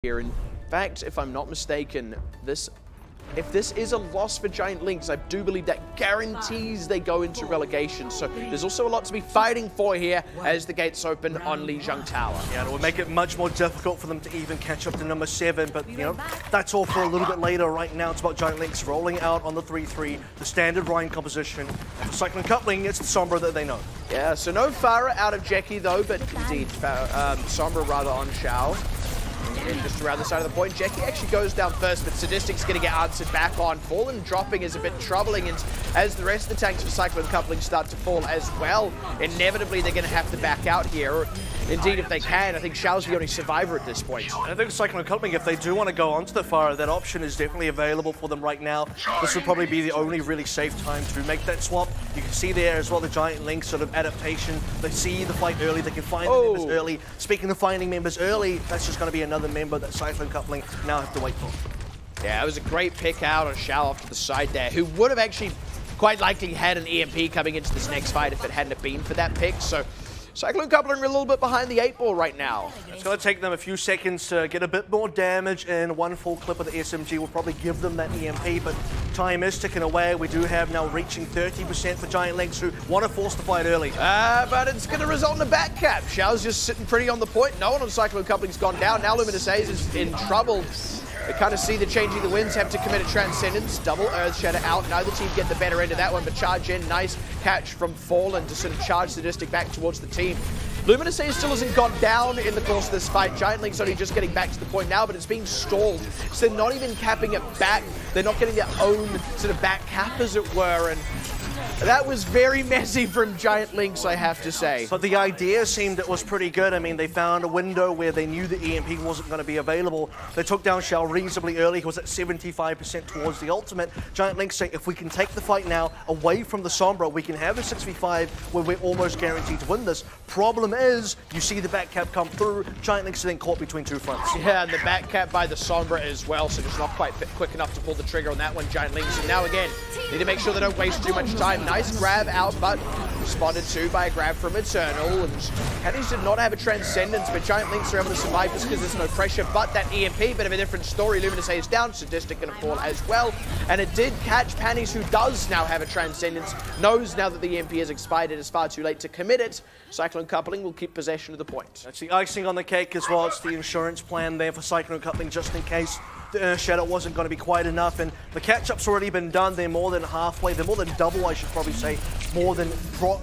here. In fact, if I'm not mistaken, if this is a loss for Giant LYNX, I do believe that guarantees they go into relegation. So there's also a lot to be fighting for here as the gates open on Lijiang Tower. Yeah, it will make it much more difficult for them to even catch up to number 7. But, you know, that's all for a little bit later. Right now, it's about Giant LYNX rolling out on the 3-3, the standard Rhine composition. And for Cyclone coupling, it's the Sombra that they know. Yeah, so no Farah out of Jackie though, but indeed, Sombra rather on Xiao. And just around the side of the point, Jackie actually goes down first, but Sadistic's going to get answered back on. Fallen dropping is a bit troubling, and as the rest of the tanks for Cyclone coupling start to fall as well, inevitably they're going to have to back out here. Indeed, if they can, I think Xiao's the only survivor at this point. I think Cyclone coupling, if they do want to go onto the fire, that option is definitely available for them right now. This would probably be the only really safe time to make that swap. You can see there as well the Giant LYNX sort of adaptation. They see the fight early, they can find the members early. Speaking of finding members early, that's just going to be another member that Cyclone coupling now have to wait for. Yeah, it was a great pick out on Xiao off to the side there, who would have actually quite likely had an EMP coming into this next fight if it hadn't have been for that pick. So Cyclone coupling a little bit behind the 8 ball right now. It's going to take them a few seconds to get a bit more damage, and one full clip of the SMG will probably give them that EMP, but time is ticking away. We do have now reaching 30% for Giant LYNX, who want to force the fight early. But it's going to result in a back cap. Xiao's just sitting pretty on the point. No one on Cyclone coupling's gone down. Now Luminous Ace is in trouble. We kind of see the changing the winds, have to commit a Transcendence, double Earth Shatter out. Neither team get the better end of that one, but charge in. Nice catch from Fallen to sort of charge Sadistic back towards the team. Luminous Ace still hasn't gone down in the course of this fight. Giant LYNX only just getting back to the point now, but it's being stalled. So they're not even capping it back. They're not getting their own sort of back cap, as it were, and that was very messy from Giant LYNX, I have to say. But the idea seemed it was pretty good. I mean, they found a window where they knew the EMP wasn't going to be available. They took down Xiao reasonably early. He was at 75% towards the ultimate. Giant LYNX saying, if we can take the fight now away from the Sombra, we can have a 6v5 where we're almost guaranteed to win this. Problem is, you see the back cap come through. Giant LYNX then caught between two fronts. Yeah, and the back cap by the Sombra as well, so just not quite quick enough to pull the trigger on that one, Giant LYNX. And now again, need to make sure they don't waste too much time. Nice grab out, but responded to by a grab from Eternal. And Pennies did not have a Transcendence, but Giant LYNX are able to survive just because there's no pressure. But that EMP, bit of a different story. Luminous Ace down, Sadistic going to fall as well. And it did catch Pennies, who does now have a Transcendence, knows now that the EMP has expired. It is far too late to commit it. Cyclone coupling will keep possession of the point. That's the icing on the cake as well. It's the insurance plan there for Cyclone coupling just in case the Earth Shadow wasn't going to be quite enough, and the catch-up's already been done. They're more than halfway. They're more than double, I should probably say, more than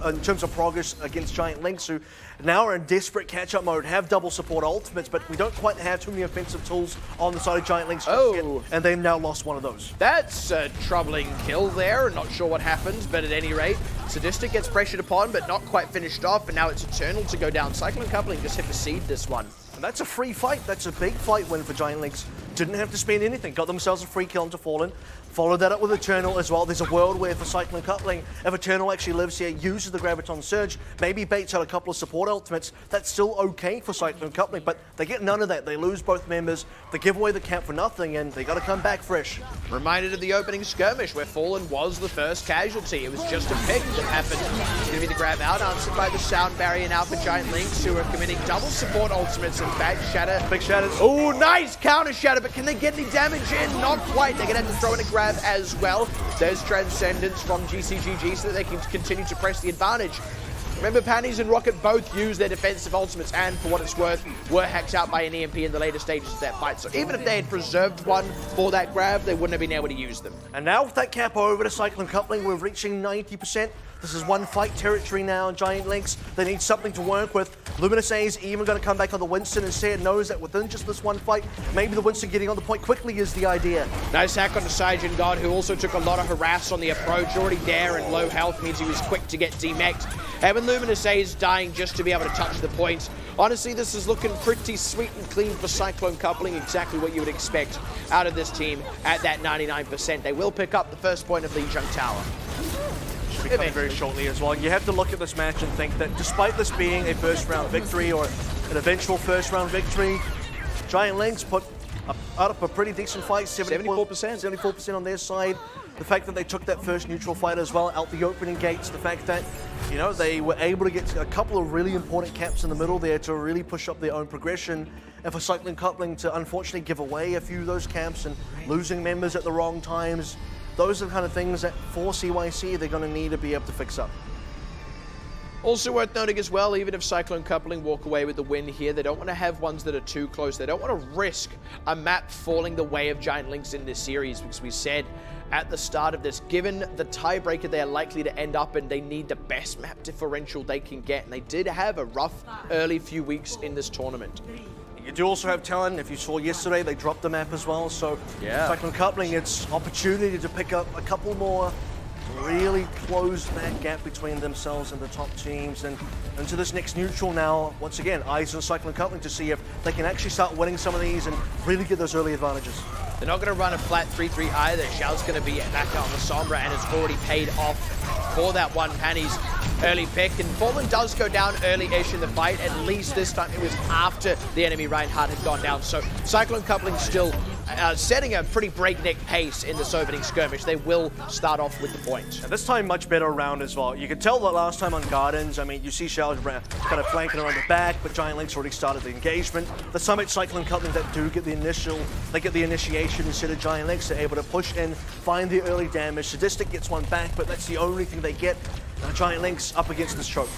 in terms of progress against Giant LYNX, who now are in desperate catch-up mode, have double support ultimates, but we don't quite have too many offensive tools on the side of Giant LYNX yet, and they've now lost one of those. That's a troubling kill there. Not sure what happens, but at any rate, Sadistic gets pressured upon, but not quite finished off, and now it's Eternal to go down. Cyclone coupling just hit the seed this one. And that's a free fight. That's a big fight win for Giant LYNX. Didn't have to spend anything. Got themselves a free kill into Fallen. Followed that up with Eternal as well. There's a world where for Cyclone coupling, if Eternal actually lives here, uses the Graviton Surge, maybe baits out a couple of support ultimates, that's still okay for Cyclone coupling, but they get none of that. They lose both members, they give away the cap for nothing, and they got to come back fresh. Reminded of the opening skirmish where Fallen was the first casualty. It was just a pick that happened. It's going to be the grab out, answered by the sound barrier now for Giant LYNX, who are committing double support ultimates. In fact, Shatter. Big Shatters. Oh, nice counter Shatter, but can they get any damage in? Not quite. They're going to have to throw in a grab as well. There's Transcendence from GCGG so that they can continue to press the advantage. Remember, Panties and Rocket both use their defensive ultimates and, for what it's worth, were hacked out by an EMP in the later stages of that fight. So even if they had preserved one for that grab, they wouldn't have been able to use them. And now with that cap over to Cyclone coupling, we're reaching 90%. This is one fight territory now, Giant LYNX. They need something to work with. Luminous Ace even going to come back on the Winston instead. Knows that within just this one fight, maybe the Winston getting on the point quickly is the idea. Nice hack on the Saijin God, who also took a lot of harass on the approach. Already there and low health means he was quick to get demeched. And when Luminous Ace dying just to be able to touch the point, honestly, this is looking pretty sweet and clean for Cyclone coupling. Exactly what you would expect out of this team at that 99%. They will pick up the first point of Lijiang Tower. Should be coming very shortly as well. You have to look at this match and think that despite this being a first round victory or an eventual first round victory, Giant LYNX put up a pretty decent fight, 74%. 74% on their side. The fact that they took that first neutral fight as well out the opening gates, the fact that, you know, they were able to get a couple of really important caps in the middle there to really push up their own progression, and for Cyclone Coupling to unfortunately give away a few of those caps and losing members at the wrong times, those are the kind of things that for CYC they're going to need to be able to fix up. Also worth noting as well, even if Cyclone Coupling walk away with the win here, they don't want to have ones that are too close. They don't want to risk a map falling the way of Giant Lynx in this series, because we said at the start of this, given the tiebreaker they're likely to end up in, they need the best map differential they can get, and they did have a rough early few weeks in this tournament. You do also have talent. If you saw yesterday, they dropped the map as well, so yeah. Cyclone Coupling, it's opportunity to pick up a couple more, really close that gap between themselves and the top teams, and into this next neutral now, once again, eyes on Cyclone Coupling to see if they can actually start winning some of these and really get those early advantages. They're not going to run a flat 3-3 either. Xiao's going to be back on the Sombra, and it's already paid off for that one Panny's early pick. And Fallen does go down early-ish in the fight. At least this time it was after the enemy Reinhardt had gone down. So Cyclone Coupling still setting a pretty breakneck pace in this opening skirmish. They will start off with the point. And this time much better round as well. You could tell that last time on Gardens, I mean, you see Xiao kind of flanking around the back, but Giant Lynx already started the engagement. The Summit Cyclone Coupling that do get the initiation instead of Giant Lynx. They're able to push in, find the early damage. Sadistic gets one back, but that's the only thing they get. Now Giant Lynx up against this choke.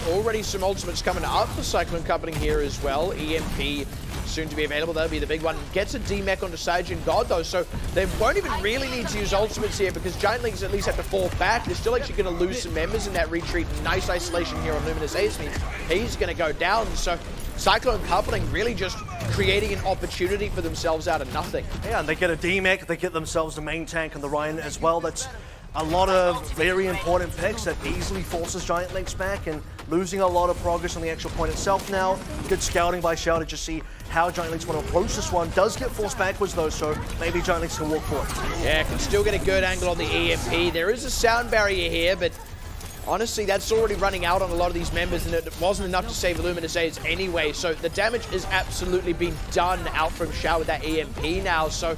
Already some ultimates coming up for Cyclone Coupling here as well. EMP soon to be available. That'll be the big one. Gets a DMAC onto Saijin God though, so they won't even really need to use ultimates here because Giant Lynx at least have to fall back. They're still actually going to lose some members in that retreat. Nice isolation here on Luminous Ace means he's going to go down. So Cyclone Coupling really just creating an opportunity for themselves out of nothing. Yeah, and they get a DMAC. They get themselves the main tank on the Ryan as well. That's a lot of very important picks that easily forces Giant Lynx back and losing a lot of progress on the actual point itself now. Good scouting by Xiao to just see how Giant Lynx want to approach this one. Does get forced backwards though, so maybe Giant Lynx can walk forward. Yeah, can still get a good angle on the EMP. There is a sound barrier here, but honestly, that's already running out on a lot of these members, and it wasn't enough to save Luminous Ace anyway, so the damage is absolutely being done out from Xiao with that EMP now, so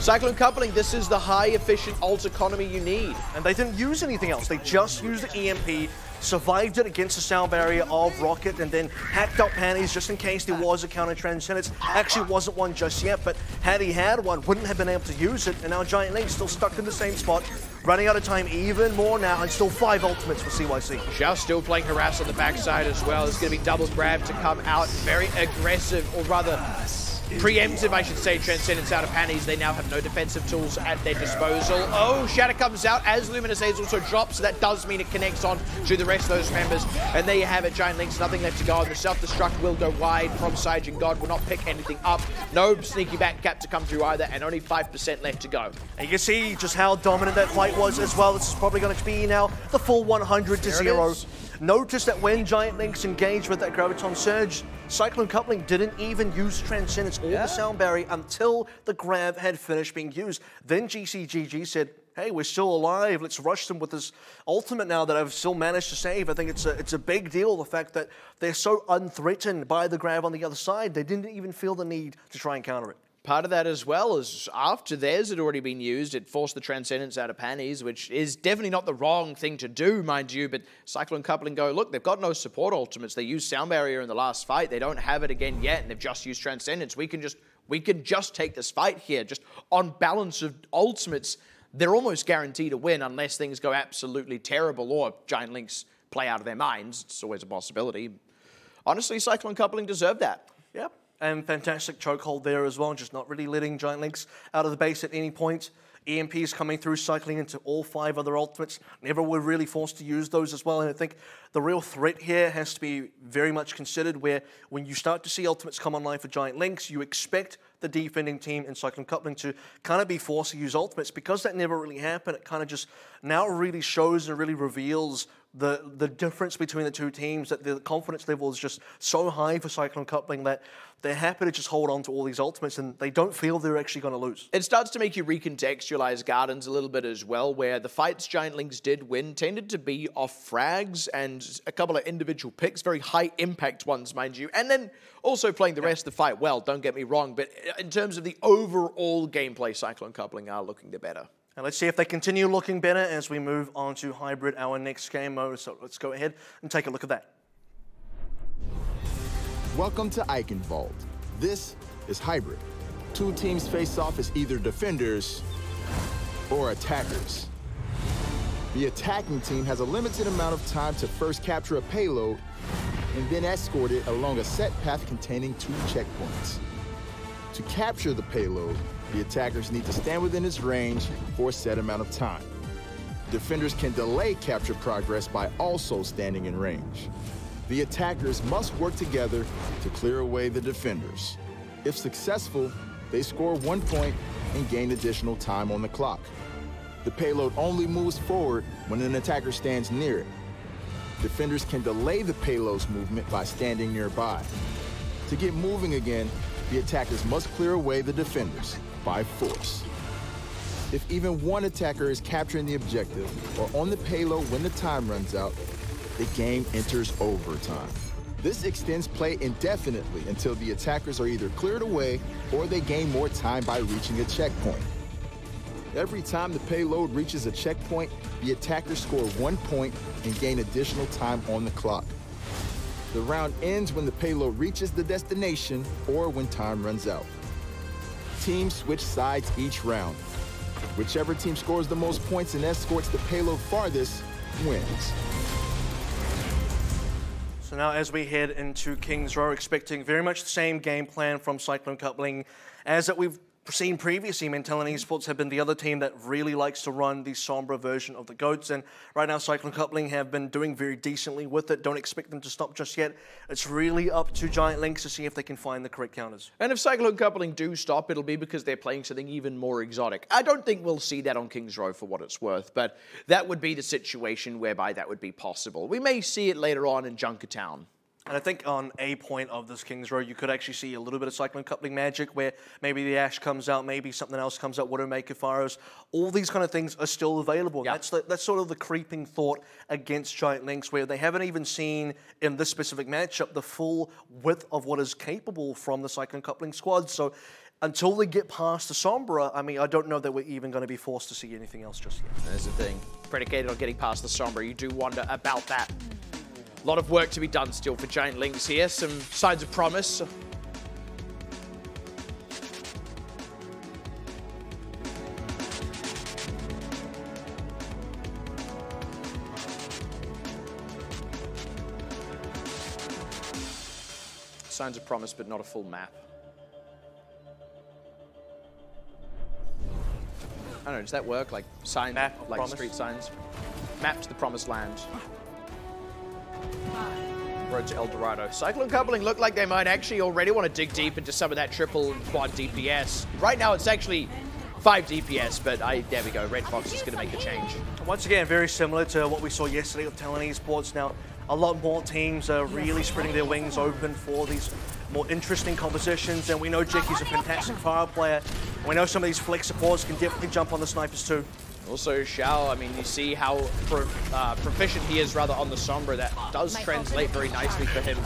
Cyclone Coupling, this is the high-efficient ult economy you need. And they didn't use anything else. They just used the EMP, survived it against the sound barrier of Rocket, and then hacked up Panties just in case there was a counter Transcendence. Actually wasn't one just yet, but had he had one, wouldn't have been able to use it, and now Giant Lynx still stuck in the same spot, running out of time even more now, and still 5 ultimates for CYC. Xiao still playing Harass on the backside as well. It's going to be double grab to come out. Very aggressive, or rather preemptive, I should say, Transcendence out of Panties. They now have no defensive tools at their disposal. Oh, Shatter comes out as Luminous Ace also drops, so that does mean it connects on to the rest of those members. And there you have it, Giant Lynx, nothing left to go on. The self-destruct will go wide from Saijin God, will not pick anything up. No sneaky back cap to come through either, and only 5% left to go. And you can see just how dominant that fight was as well. This is probably going to be now the full 100-0. Notice that when Giant Lynx engaged with that Graviton Surge, Cyclone Coupling didn't even use Transcendence or the sound barrier until the grab had finished being used. Then GCGG said, hey, we're still alive, let's rush them with this ultimate now that I've still managed to save. I think it's a big deal, the fact that they're so unthreatened by the grab on the other side, they didn't even feel the need to try and counter it. Part of that as well is after theirs had already been used, it forced the Transcendence out of Panties, which is definitely not the wrong thing to do, mind you, but Cyclone Coupling go, look, they've got no support ultimates. They used Sound Barrier in the last fight. They don't have it again yet, and they've just used Transcendence. We can just take this fight here. Just on balance of ultimates, they're almost guaranteed to win unless things go absolutely terrible or Giant Lynx play out of their minds. It's always a possibility. Honestly, Cyclone Coupling deserved that. Yep. And fantastic chokehold there as well, just not really letting Giant Lynx out of the base at any point. EMPs coming through, cycling into all 5 other ultimates. Never were really forced to use those as well. And I think the real threat here has to be very much considered, where when you start to see ultimates come online for Giant Lynx, you expect the defending team in Cyclone Coupling to kind of be forced to use ultimates. Because that never really happened, it kind of just now really shows and really reveals the difference between the two teams, that the confidence level is just so high for Cyclone Coupling that they're happy to just hold on to all these ultimates, and they don't feel they're actually going to lose. It starts to make you recontextualize Gardens a little bit as well, where the fights Giant LYNX did win tended to be off frags and a couple of individual picks, very high impact ones, mind you, and then also playing the rest of the fight well, don't get me wrong, but in terms of the overall gameplay, Cyclone Coupling are looking the better. And let's see if they continue looking better as we move on to Hybrid, our next game mode. So let's go ahead and take a look at that. Welcome to Eichenwald. This is Hybrid. Two teams face off as either defenders or attackers. The attacking team has a limited amount of time to first capture a payload and then escort it along a set path containing 2 checkpoints. To capture the payload, the attackers need to stand within its range for a set amount of time. Defenders can delay capture progress by also standing in range. The attackers must work together to clear away the defenders. If successful, they score 1 point and gain additional time on the clock. The payload only moves forward when an attacker stands near it. Defenders can delay the payload's movement by standing nearby. To get moving again, the attackers must clear away the defenders by force. If even one attacker is capturing the objective or on the payload when the time runs out, the game enters overtime. This extends play indefinitely until the attackers are either cleared away or they gain more time by reaching a checkpoint. Every time the payload reaches a checkpoint, the attackers score 1 point and gain additional time on the clock. The round ends when the payload reaches the destination or when time runs out. Teams switch sides each round. Whichever team scores the most points and escorts the payload farthest wins. So now as we head into Kings Row, expecting very much the same game plan from Cyclone Coupling as that we've seen previously. Talon Esports have been the other team that really likes to run the Sombra version of the GOATs, and right now Cyclone Coupling have been doing very decently with it. Don't expect them to stop just yet. It's really up to Giant LYNX to see if they can find the correct counters. And if Cyclone Coupling do stop, it'll be because they're playing something even more exotic. I don't think we'll see that on Kings Row for what it's worth, but that would be the situation whereby that would be possible. We may see it later on in Junkertown. And I think on a point of this Kings Row, you could actually see a little bit of Cyclone Coupling magic where maybe the Ashe comes out, maybe something else comes out, Widowmaker, Pharos. All these kind of things are still available. Yep. That's sort of the creeping thought against Giant LYNX, where they haven't even seen in this specific matchup the full width of what is capable from the Cyclone Coupling squad. So until they get past the Sombra, I mean, I don't know that we're even going to be forced to see anything else just yet. There's the thing. Predicated on getting past the Sombra, you do wonder about that. A lot of work to be done still for Giant LYNX here. Some signs of promise. Signs of promise, but not a full map. I don't know, does that work? Like sign, map, like promise. Street signs? Map to the promised land. Road to El Dorado. Cyclone Coupling look like they might actually already want to dig deep into some of that triple and quad DPS. Right now it's actually 5 DPS, but there we go. Red Fox is going to make the change. Once again, very similar to what we saw yesterday with Talon Esports. Now, a lot more teams are really spreading their wings open for these more interesting compositions, and we know Jacky's a fantastic fire player. We know some of these flex supports can definitely jump on the snipers too. Also, Xiao, I mean, you see how proficient he is, rather, on the Sombra. That does translate very nicely for him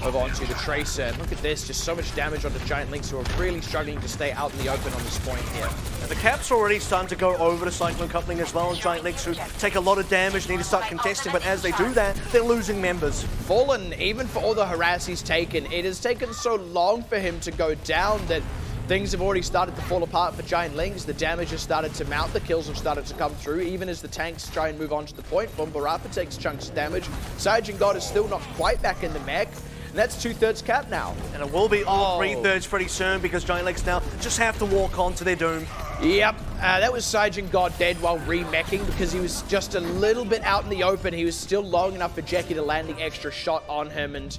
over onto the Tracer. And look at this, just so much damage onto Giant LYNX, who are really struggling to stay out in the open on this point here. And the cap's already starting to go over to Cyclone Coupling as well, and Giant LYNX, who take a lot of damage, need to start contesting, but as they do that, they're losing members. Fallen, even for all the harass he's taken, it has taken so long for him to go down that things have already started to fall apart for Giant LYNX. The damage has started to mount, the kills have started to come through, even as the tanks try and move on to the point. Bombarapa takes chunks of damage. Sergeant God is still not quite back in the mech. And that's 2/3 cap now. And it will be all 3/3 pretty soon, because Giant LYNX now just have to walk on to their doom. Yep, that was Sergeant God dead while remeching, because he was just a little bit out in the open. He was still long enough for Jackie to land the extra shot on him, and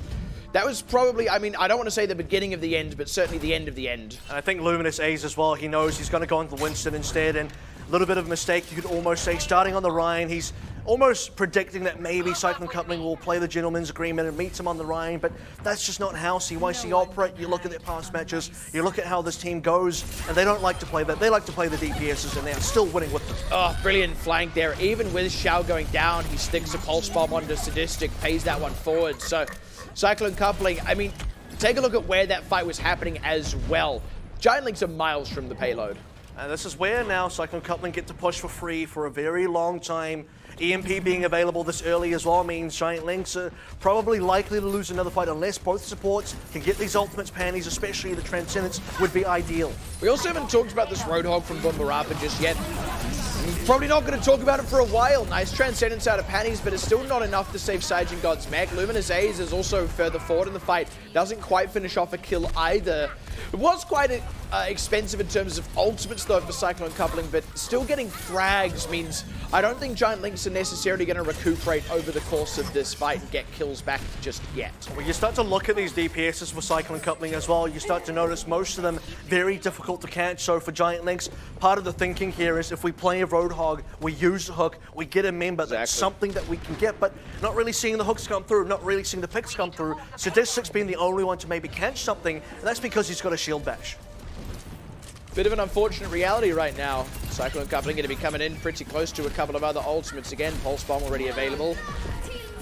that was probably, I mean, I don't want to say the beginning of the end, but certainly the end of the end. And I think Luminous A's as well, he knows he's going to go into Winston instead, and a little bit of a mistake, you could almost say, starting on the Ryan, he's almost predicting that maybe Cyclone Coupling will play the gentleman's agreement and meet him on the Rhine, but that's just not how CYC operate. You look at their past matches, you look at how this team goes, and they don't like to play that. They like to play the DPSs, and they are still winning with them. Oh, brilliant flank there. Even with Xiao going down, he sticks a pulse bomb onto Sadistic, pays that one forward. So Cyclone Coupling, I mean, take a look at where that fight was happening as well. Giant LYNX are miles from the payload. And this is where now Cyclone Coupling get to push for free for a very long time. EMP being available this early as well means Giant LYNX are probably likely to lose another fight unless both supports can get these ultimates panties, especially the Transcendence would be ideal. We also haven't talked about this Roadhog from Bumbarapa just yet. Probably not going to talk about it for a while. Nice Transcendence out of panties, but it's still not enough to save Saijin God's mech. Luminous A's is also further forward in the fight. Doesn't quite finish off a kill either. It was quite expensive in terms of ultimates though for Cyclone Coupling, but still getting frags means I don't think Giant LYNX are necessarily going to recuperate over the course of this fight and get kills back just yet. Well, you start to look at these DPSs for Cyclone Coupling as well. You start to notice most of them very difficult to catch. So for Giant LYNX, part of the thinking here is if we play a Roadhog, we use the hook, we get a member. Exactly. That's something that we can get, but not really seeing the hooks come through, not really seeing the picks come through. Sadistic's been the only one to maybe catch something, and that's because he's got a shield bash. Bit of an unfortunate reality right now. Cyclone Coupling going to be coming in pretty close to a couple of other ultimates again. Pulse Bomb already available.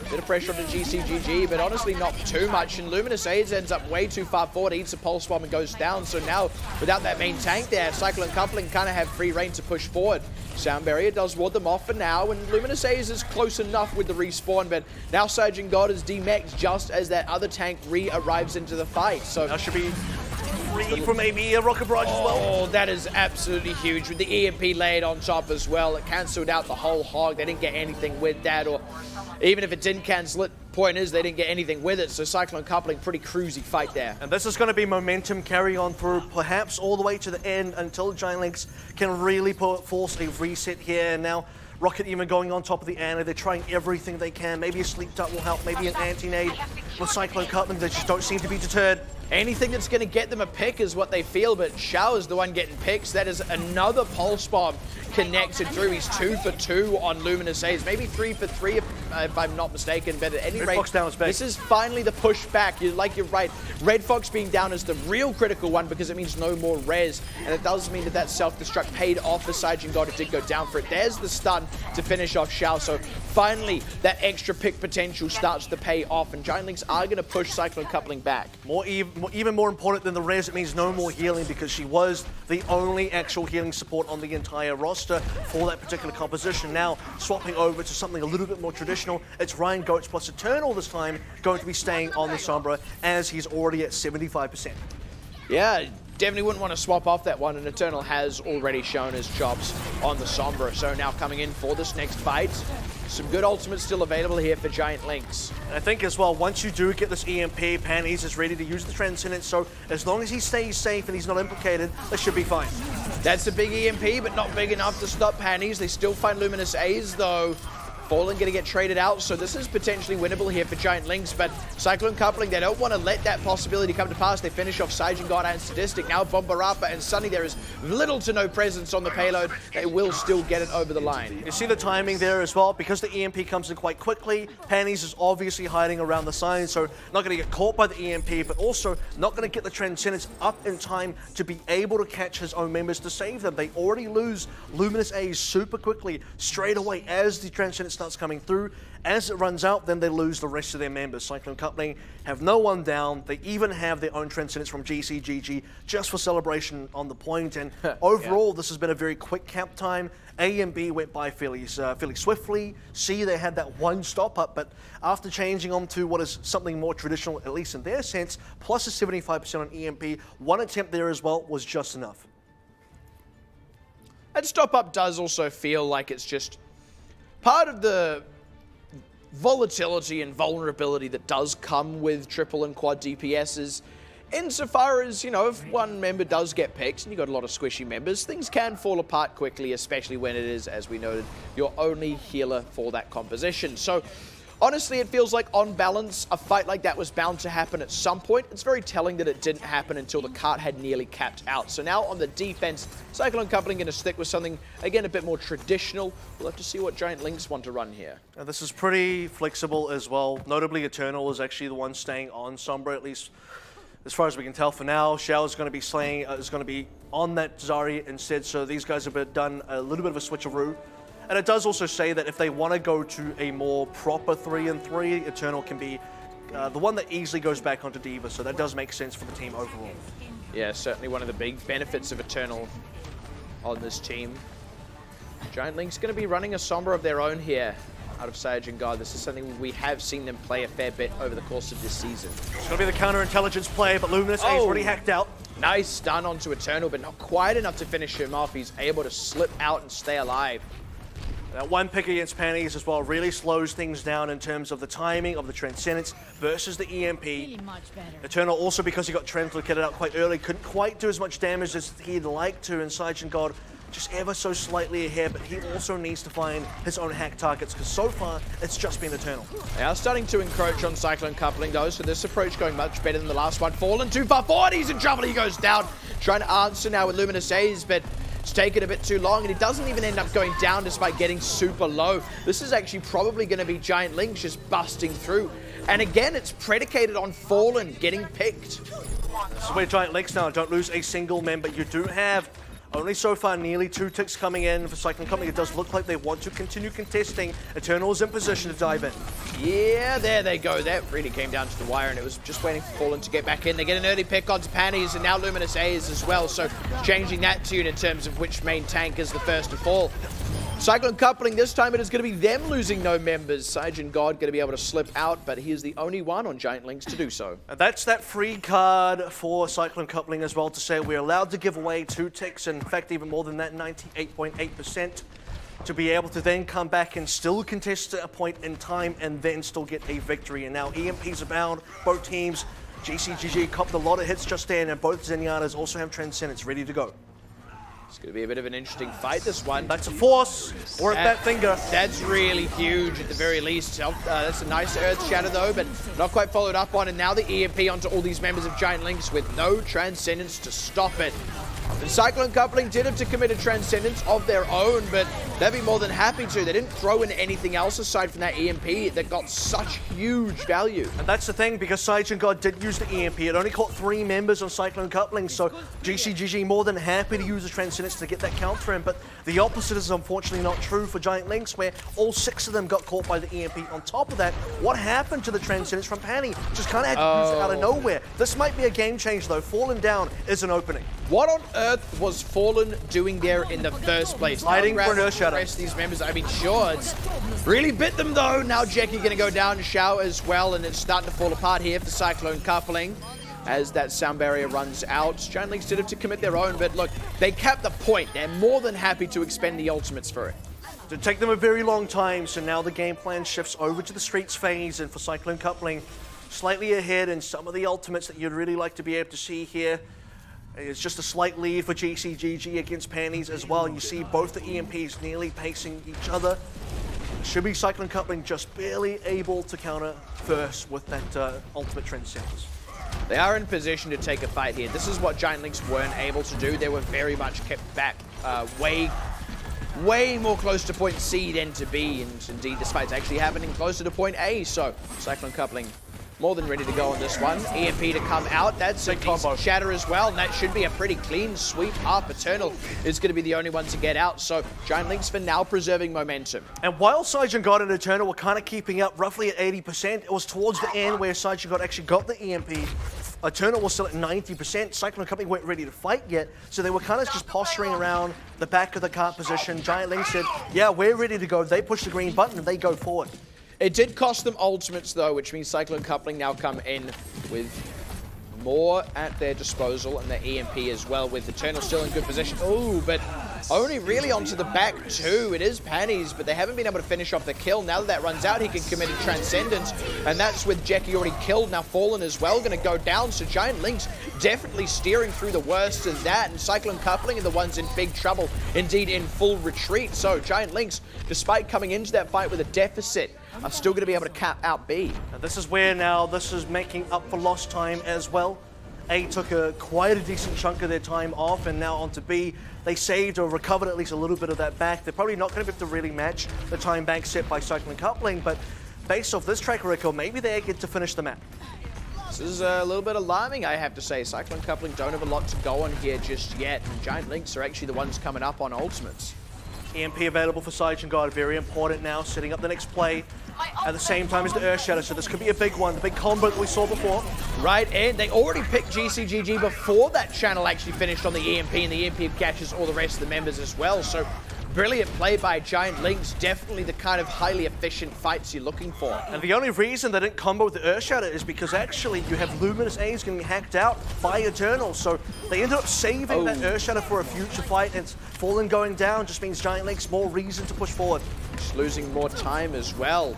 Bit of pressure on the GCGG, but honestly not too much. And Luminous Aids ends up way too far forward, eats a Pulse Bomb and goes down. So now, without that main tank there, Cyclone Coupling kind of have free reign to push forward. Sound Barrier does ward them off for now, and Luminous Aids is close enough with the respawn, but now Saijin God is demexed just as that other tank re-arrives into the fight. So that should be free from maybe a rocket barrage as well. Oh, that is absolutely huge. With the EMP laid on top as well, it cancelled out the whole hog. They didn't get anything with that, or even if it didn't cancel it, point is they didn't get anything with it. So Cyclone Coupling, pretty cruisy fight there. And this is going to be momentum carry on through perhaps all the way to the end until Giant LYNX can really force a reset here. And now Rocket even going on top of the Ana. They're trying everything they can. Maybe a sleep dart will help, maybe an anti-nade. With Cyclone Coupling, they just don't seem to be deterred. Anything that's going to get them a pick is what they feel, but Xiao is the one getting picks. That is another Pulse Bomb connected through. He's 2 for 2 on Luminous A's, maybe 3 for 3 if I'm not mistaken, but at any rate, this is finally the pushback. You're right. Red Fox being down is the real critical one because it means no more res, and it does mean that that self-destruct paid off for Saijin God, who did go down for it. There's the stun to finish off Xiao, so finally that extra pick potential starts to pay off, and Giant LYNX are going to push Cyclone Coupling back. Even more important than the res, it means no more healing because she was the only actual healing support on the entire roster for that particular composition. Now swapping over to something a little bit more traditional, it's Ryan Goats plus Eternal this time going to be staying on the Sombra as he's already at 75%. Yeah, definitely wouldn't want to swap off that one, and Eternal has already shown his chops on the Sombra. So now coming in for this next fight, some good ultimates still available here for Giant LYNX. And I think as well, once you do get this EMP, Panties is ready to use the Transcendence, so as long as he stays safe and he's not implicated, that should be fine. That's a big EMP, but not big enough to stop Panties. They still find Luminous A's though. Fallen going to get traded out, so this is potentially winnable here for Giant LYNX, but Cyclone Coupling, they don't want to let that possibility come to pass. They finish off Saijin God and Sadistic. Now Bumbarapa and Sunny, there is little to no presence on the payload. They will still get it over the line. You see the timing there as well, because the EMP comes in quite quickly. Panties is obviously hiding around the side, so not going to get caught by the EMP, but also not going to get the Transcendence up in time to be able to catch his own members to save them. They already lose Luminous A's super quickly, straight away as the Transcendence starts coming through. As it runs out, then they lose the rest of their members. Cyclone Coupling have no one down. They even have their own Transcendence from GCGG just for celebration on the point. And overall, this has been a very quick cap time. A and B went by fairly swiftly. C, they had that one stop up, but after changing on to what is something more traditional, at least in their sense, plus a 75% on EMP, one attempt there as well was just enough. And stop up does also feel like it's just part of the volatility and vulnerability that does come with triple and quad DPSs. Insofar as, you know, if one member does get picked and you've got a lot of squishy members, things can fall apart quickly, especially when it is, as we noted, your only healer for that composition. So Honestly, it feels like, on balance, a fight like that was bound to happen at some point. It's very telling that it didn't happen until the cart had nearly capped out. So now on the defense, Cyclone Coupling going to stick with something, again, a bit more traditional. We'll have to see what Giant Lynx want to run here. This is pretty flexible as well. Notably, Eternal is actually the one staying on Sombra, at least as far as we can tell for now. Xiao is going to be is going to be on that Zarya instead. So these guys have done a little bit of a switcheroo. And it does also say that if they want to go to a more proper 3-3, Eternal can be the one that easily goes back onto D.Va, so that does make sense for the team overall. Yeah, certainly one of the big benefits of Eternal on this team. Giant Lynx going to be running a Sombra of their own here out of Sage and God. This is something we have seen them play a fair bit over the course of this season. It's going to be the counterintelligence play, but Luminous is already hacked out. Nice stun onto Eternal, but not quite enough to finish him off. He's able to slip out and stay alive. That one pick against Panties as well really slows things down in terms of the timing of the Transcendence versus the EMP. Eternal also, because he got translocated out quite early, couldn't quite do as much damage as he'd like to, and Sage God just ever so slightly ahead, but he also needs to find his own hack targets, because so far it's just been Eternal. They are starting to encroach on Cyclone Coupling though, so this approach going much better than the last one. Fallen too far forward, he's in trouble, he goes down. Trying to answer now with Luminous A's, but it's taken a bit too long, and he doesn't even end up going down despite getting super low. This is actually probably going to be Giant Lynx just busting through. And again, it's predicated on Fallen getting picked. This is where Giant Lynx now don't lose a single member. You do have only so far nearly 2 ticks coming in for Cyclone Company. It does look like they want to continue contesting. Eternal is in position to dive in. Yeah, there they go. That really came down to the wire, and it was just waiting for Fallen to get back in. They get an early pick onto Panties, and now Luminous A's as well. So changing that tune in terms of which main tank is the first to fall. Cyclone Coupling, this time it is going to be them losing no members. Sage and God going to be able to slip out, but he is the only one on Giant Lynx to do so. And that's that free card for Cyclone Coupling as well, to say we're allowed to give away 2 ticks, in fact even more than that, 98.8%, to be able to then come back and still contest at a point in time and then still get a victory. And now EMPs abound, both teams. GCGG copped a lot of hits just then, and both Zenyatta's also have Transcendence ready to go. It's going to be a bit of an interesting fight, this one. That's a force, or that finger. That's really huge at the very least. That's a nice Earth Shatter though, but not quite followed up on. And now the EMP onto all these members of Giant Lynx with no Transcendence to stop it. And Cyclone Coupling did have to commit a Transcendence of their own, but they'd be more than happy to. They didn't throw in anything else aside from that EMP that got such huge value. And that's the thing, because Sage and God did use the EMP. It only caught 3 members on Cyclone Coupling, so GCGG more than happy to use the Transcendence to get that count for him. But the opposite is unfortunately not true for Giant Lynx, where all 6 of them got caught by the EMP. On top of that, what happened to the Transcendence from Panny? Just kind of had to use it out of nowhere. This might be a game changer though. Falling down is an opening. What on earth was Fallen doing there in the first place? Hiding for an Earth Shatter. Rest these members, I mean, sure, it's really bit them though. Now Jackie going to go down to Xiao as well, and it's starting to fall apart here for Cyclone Coupling as that sound barrier runs out. Giant Lynx did have to commit their own, but look, they capped the point. They're more than happy to expend the ultimates for it. It did take them a very long time, so now the game plan shifts over to the Streets phase, and for Cyclone Coupling, slightly ahead in some of the ultimates that you'd really like to be able to see here. It's just a slight lead for GCGG against Panties as well. You see both the EMPs nearly pacing each other. Should be Cyclone Coupling just barely able to counter first with that ultimate Transcendence. They are in position to take a fight here. This is what Giant Lynx weren't able to do. They were very much kept back way more close to point C than to B, and indeed this fight's actually happening closer to point A, so Cyclone Coupling more than ready to go on this one. EMP to come out. That's a decent shatter as well, and that should be a pretty clean sweep. Half Eternal is going to be the only one to get out, so Giant Lynx for now preserving momentum. And while Sage and God and Eternal were kind of keeping up roughly at 80%, it was towards the end where Sage and God actually got the EMP. Eternal was still at 90%. Cyclone Company weren't ready to fight yet, so they were kind of just posturing around the back of the cart position. Giant Lynx said, yeah, we're ready to go. They push the green button and they go forward. It did cost them ultimates though, which means Cyclone Coupling now come in with more at their disposal, and their EMP as well, with Eternal still in good position. Oh, but only really onto the back too. It is Panties, but they haven't been able to finish off the kill. Now that runs out, he can commit a Transcendence, and that's with Jackie already killed. Now Fallen as well, going to go down, so Giant Lynx definitely steering through the worst of that, and Cyclone Coupling are the ones in big trouble, indeed in full retreat. So Giant Lynx, despite coming into that fight with a deficit are still going to be able to cap out B. And this is where now this is making up for lost time as well. A took quite a decent chunk of their time off, and now onto B. They saved or recovered at least a little bit of that back. They're probably not going to be able to really match the time bank set by Cyclone Coupling, but based off this track record, maybe they get to finish the map. This is a little bit alarming, I have to say. Cyclone Coupling don't have a lot to go on here just yet, and Giant LYNX are actually the ones coming up on ultimates. EMP available for Cyclone God, very important now, setting up the next play at the same time as the Earth Shatter, so this could be a big one, the big combo that we saw before. Right, and they already picked GCGG before that channel actually finished on the EMP, and the EMP catches all the rest of the members as well, so brilliant play by Giant LYNX, definitely the kind of highly efficient fights you're looking for. And the only reason they didn't combo with the Earth Shatter is because actually you have Luminous A's getting hacked out by Eternal, so they ended up saving that Earth Shatter for a future fight, and Fallen going down just means Giant LYNX more reason to push forward. Just losing more time as well.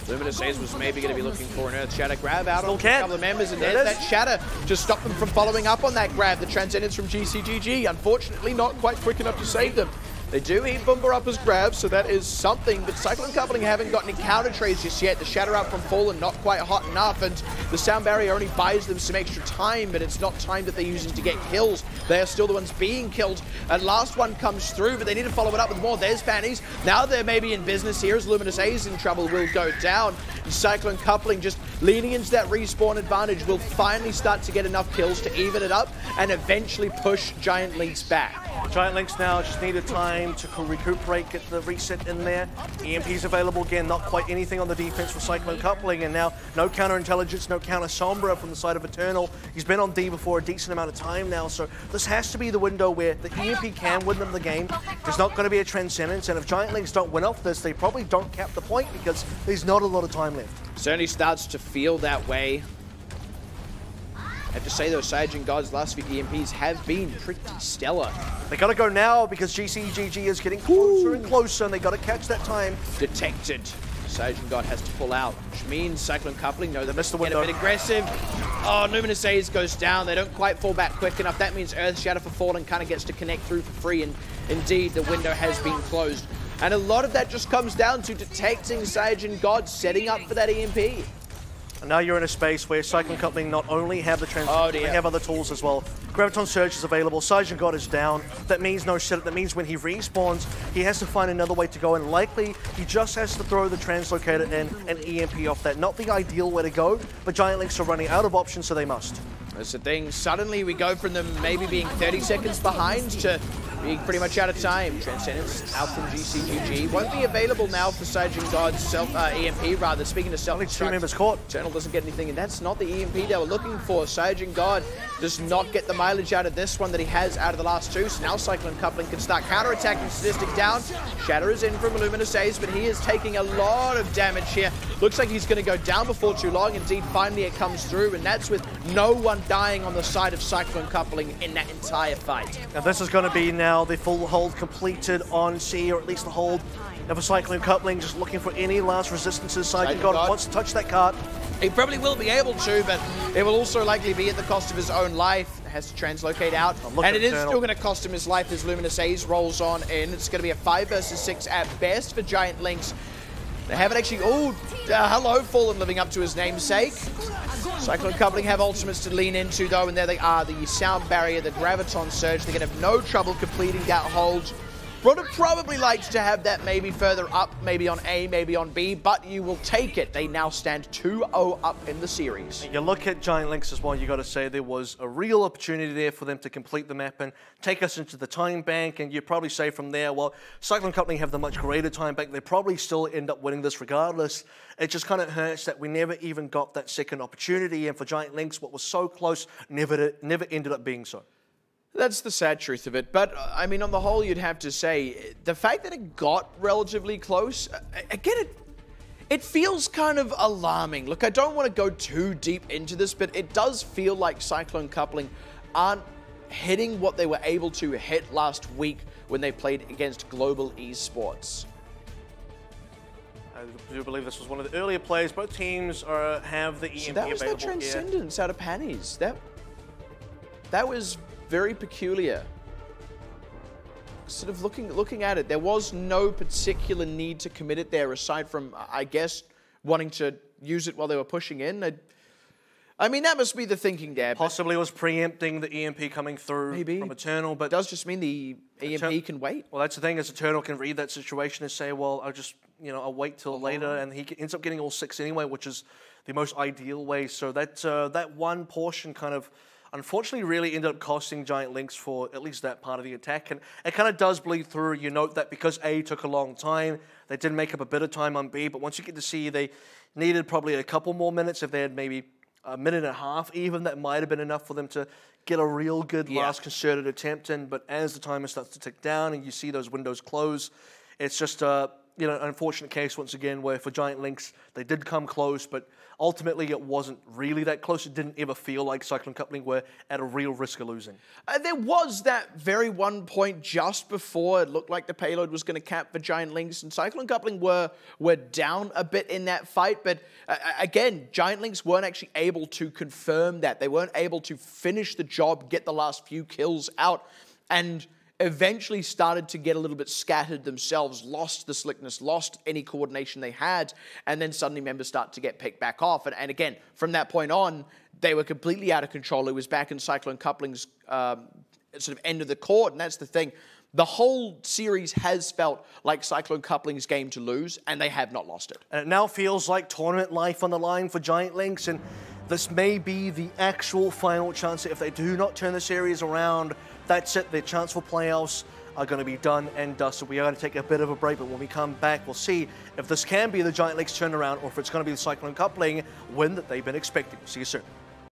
Luminous A's was maybe going to be looking for an Earth Shatter grab out on a couple of members, and there's that Shatter to stop them from following up on that grab. The Transcendence from GCGG, unfortunately not quite quick enough to save them. They do eat Bumper up as grabs, so that is something, but Cyclone Coupling haven't got any counter trades just yet. The Shatter up from Fallen not quite hot enough, and the Sound Barrier only buys them some extra time, but it's not time that they're using to get kills. They are still the ones being killed, and last one comes through, but they need to follow it up with more. There's Panties. Now they're maybe in business here as Luminous A's in trouble will go down. And Cyclone Coupling just leaning into that respawn advantage will finally start to get enough kills to even it up and eventually push Giant LYNX back. Giant LYNX now just needed time to recuperate, get the reset in there. EMP's available again, not quite anything on the defense for Cyclone Coupling, and now no counterintelligence, no counter Sombra from the side of Eternal. He's been on D before a decent amount of time now, so this has to be the window where the EMP can win them the game. There's not going to be a Transcendence, and if Giant LYNX don't win off this, they probably don't cap the point because there's not a lot of time left. Certainly starts to feel that way. I have to say though, Cyclone God's last few EMPs have been pretty stellar. They gotta go now because GCGG is getting closer and closer, and they gotta catch that time. Detected. Cyclone God has to pull out, which means Cyclone Coupling know they missed the window. Get a bit aggressive. Oh, Luminous A's goes down. They don't quite fall back quick enough. That means Earth Shatter for Fallen kind of gets to connect through for free, and indeed the window has been closed. And a lot of that just comes down to detecting Cyclone God setting up for that EMP. And now you're in a space where Cyclone Coupling not only have the Transcendence, they have other tools as well. Graviton Surge is available, Cyclone God is down. That means no shit. That means when he respawns, he has to find another way to go, and likely he just has to throw the Translocator in and EMP off that. Not the ideal way to go, but Giant LYNX are running out of options, so they must. That's the thing. Suddenly we go from them maybe being 30 seconds behind to being pretty much out of time. Transcendence out from GCGG. Won't be available now for Cyclone God's EMP, rather. Speaking of self-destruct, 2 members caught. Eternal doesn't get anything, and that's not the EMP they were looking for. Cyclone God does not get the mileage out of this one that he has out of the last two, so now Cyclone Coupling can start counter-attacking. Statistic down. Shatter is in from Luminous A's, but he is taking a lot of damage here. Looks like he's going to go down before too long. Indeed, finally it comes through, and that's with no one dying on the side of Cyclone Coupling in that entire fight. And this is going to be now the full hold completed on C, or at least the hold of a Cyclone Coupling, just looking for any last resistances. Cyclone God wants to touch that card. He probably will be able to, but it will also likely be at the cost of his own life. Has to translocate out, and it is still going to cost him his life as Luminous A's rolls on in. It's going to be a 5 versus 6 at best for Giant LYNX. They haven't actually... Oh, hello, Fallen living up to his namesake. Cyclone Coupling have ultimates to lean into, though, and there they are. The Sound Barrier, the Graviton Surge. They're going to have no trouble completing that hold. Would have probably liked to have that maybe further up, maybe on A, maybe on B, but you will take it. They now stand 2-0 up in the series. You look at Giant LYNX as well, you got to say there was a real opportunity there for them to complete the map and take us into the time bank, and you probably say from there, well, Cyclone Coupling have the much greater time bank. They probably still end up winning this regardless. It just kind of hurts that we never even got that second opportunity, and for Giant LYNX, what was so close never ended up being so. That's the sad truth of it, but I mean, on the whole, you'd have to say the fact that it got relatively close, again, it feels kind of alarming. Look, I don't want to go too deep into this, but it does feel like Cyclone Coupling aren't hitting what they were able to hit last week when they played against Global Esports. I do believe this was one of the earlier plays. Both teams have the EMP available. So that was that Transcendence out of Panties. That was very peculiar. sort of looking at it, there was no particular need to commit it there, aside from, I guess, wanting to use it while they were pushing in. I mean, that must be the thinking there. Possibly was preempting the EMP coming through from Eternal, but it does just mean the EMP can wait. Well, that's the thing, is Eternal can read that situation and say, well, I'll just, I'll wait till later, and he ends up getting all 6 anyway, which is the most ideal way. So that one portion kind of, unfortunately, really ended up costing Giant Lynx for at least that part of the attack, and it kind of does bleed through. You note that because A took a long time, they did make up a bit of time on B, but once you get to C, they needed probably a couple more minutes. If they had maybe a minute and a half even, that might have been enough for them to get a real good last concerted attempt in. But as the timer starts to tick down and you see those windows close, it's just an unfortunate case once again where for Giant Lynx, they did come close, but ultimately it wasn't really that close. It didn't ever feel like Cyclone Coupling were at a real risk of losing. There was that very one point just before it looked like the payload was going to cap for Giant Lynx, and Cyclone Coupling were down a bit in that fight, but again, Giant Lynx weren't actually able to confirm that. They weren't able to finish the job, get the last few kills out, and eventually started to get a little bit scattered themselves, lost the slickness, lost any coordination they had, and then suddenly members start to get picked back off. And again, from that point on, they were completely out of control. It was back in Cyclone Coupling's sort of end of the court, and that's the thing. The whole series has felt like Cyclone Coupling's game to lose, and they have not lost it. And it now feels like tournament life on the line for Giant Lynx, and this may be the actual final chance. If they do not turn the series around, that's it. Their chance for playoffs are going to be done and dusted. We are going to take a bit of a break, but when we come back, we'll see if this can be the Giant Lynx turnaround or if it's going to be the Cyclone Coupling win that they've been expecting. See you soon.